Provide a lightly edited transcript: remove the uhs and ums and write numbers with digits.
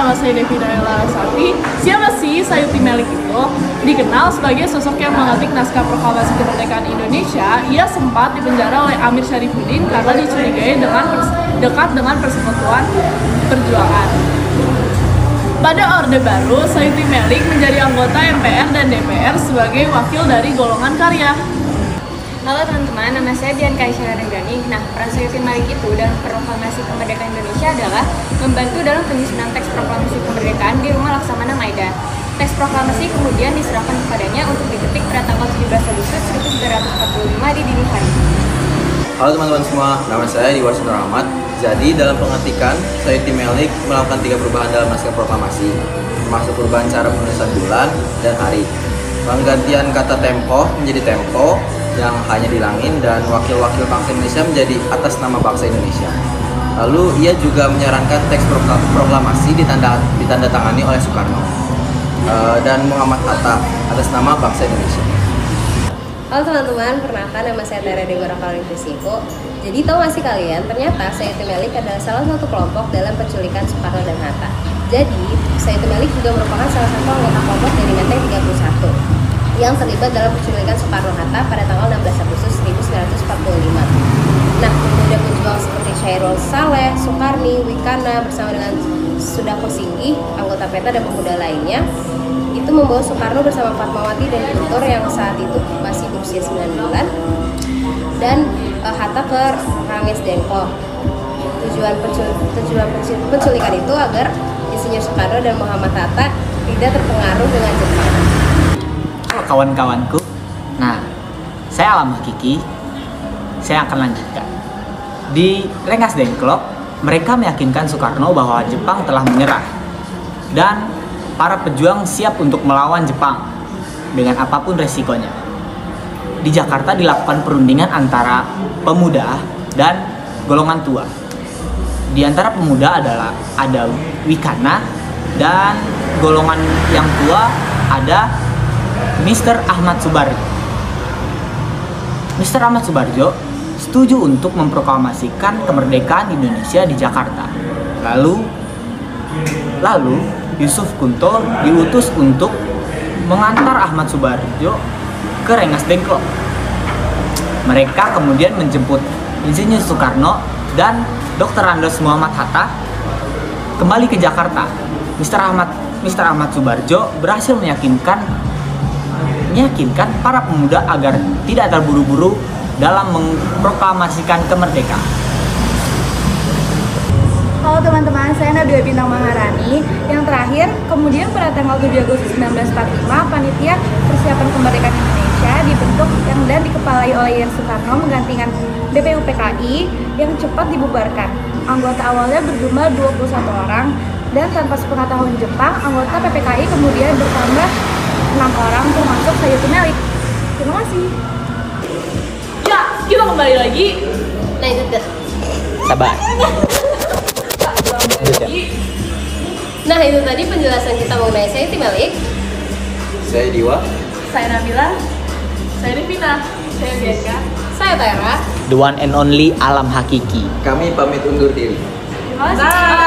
nama saya Devi Daela Safi. Siapa sih Sayuti Melik itu? Dikenal sebagai sosok yang mengetik naskah proklamasi kemerdekaan Indonesia. Ia sempat dipenjara oleh Amir Syarifuddin karena dicurigai dekat dengan persekutuan perjuangan. Pada Orde Baru, Sayuti Melik menjadi anggota MPR dan DPR sebagai wakil dari golongan karya. Halo teman-teman, nama saya Bianca Aisyah Renggani. Nah, peran Sayuti Melik itu dalam proklamasi kemerdekaan Indonesia adalah membantu dalam penyusunan teks proklamasi kemerdekaan di Rumah Laksamana Maidan. Teks proklamasi kemudian diserahkan kepadanya untuk diketik pada tanggal 17 Agustus 1945 di dini hari. Halo teman-teman semua, nama saya Diwars Nur Ahmad. Jadi dalam pengetikan, Sayuti Melik melakukan 3 perubahan dalam naskah proklamasi, termasuk perubahan cara penulisan bulan dan hari, penggantian kata tempo menjadi tempo yang hanya dilangin, dan wakil-wakil bangsa Indonesia menjadi atas nama bangsa Indonesia. Lalu ia juga menyarankan teks proklamasi ditandatangani oleh Soekarno dan Muhammad Hatta atas nama bangsa Indonesia. Halo teman-teman, perkenalkan nama saya Tera Degora Kalintisiko. Jadi tahu gak sih kalian, ternyata Sayuti Melik adalah salah satu kelompok dalam penculikan Soekarno dan Hatta. Jadi, Sayuti Melik juga merupakan salah satu anggota kelompok dari Menteng 31 yang terlibat dalam penculikan Soekarno-Hatta pada tanggal 16 Agustus 1945. Nah, pemuda-pejuang seperti Syairul Saleh, Soekarni, Wikana bersama dengan Sudako Singgi, anggota PETA dan pemuda lainnya, itu membawa Soekarno bersama Fatmawati dan Guntur yang saat itu masih berusia 9 bulan, dan Hatta ke Ranges Dengklok. Tujuan penculikan itu agar Insinyur Soekarno dan Muhammad Hatta tidak terpengaruh dengan Jepang. Kawan-kawanku, nah saya Alam Hakiki. Saya akan lanjutkan. Di Rengas Dengklok, mereka meyakinkan Soekarno bahwa Jepang telah menyerah dan para pejuang siap untuk melawan Jepang dengan apapun resikonya. Di Jakarta dilakukan perundingan antara pemuda dan golongan tua. Di antara pemuda ada Wikana, dan golongan yang tua ada Mr. Ahmad Subarjo. Mr. Ahmad Subarjo setuju untuk memproklamasikan kemerdekaan Indonesia di Jakarta. Lalu Yusuf Kunto diutus untuk mengantar Ahmad Subarjo ke Rengas Dengklok. Mereka kemudian menjemput Insinyur Soekarno dan Dr. Andes Muhammad Hatta kembali ke Jakarta. Mr. Ahmad Subarjo berhasil meyakinkan para pemuda agar tidak terburu-buru dalam memproklamasikan kemerdekaan. Halo teman-teman, saya Nabila Bintang Maharani. Yang terakhir, kemudian pada tanggal 7 Agustus 1945, Panitia Persiapan Kemerdekaan Indonesia dibentuk dan dikepalai oleh Yen Soekarno menggantikan BPUPKI yang cepat dibubarkan. Anggota awalnya berjumlah 21 orang, dan tanpa sepengetahuan Jepang, anggota PPKI kemudian bertambah 6 orang termasuk Sayuti Melik. Terima kasih. Ya, kita kembali lagi. Nah itu Sabar. Nah itu tadi penjelasan kita mengenai Sayuti Melik. Saya Diwa. Saya Nabila. Saya Devina. Saya Bianca. Saya Tera. The one and only Alam Hakiki. Kami pamit undur diri. Terima kasih.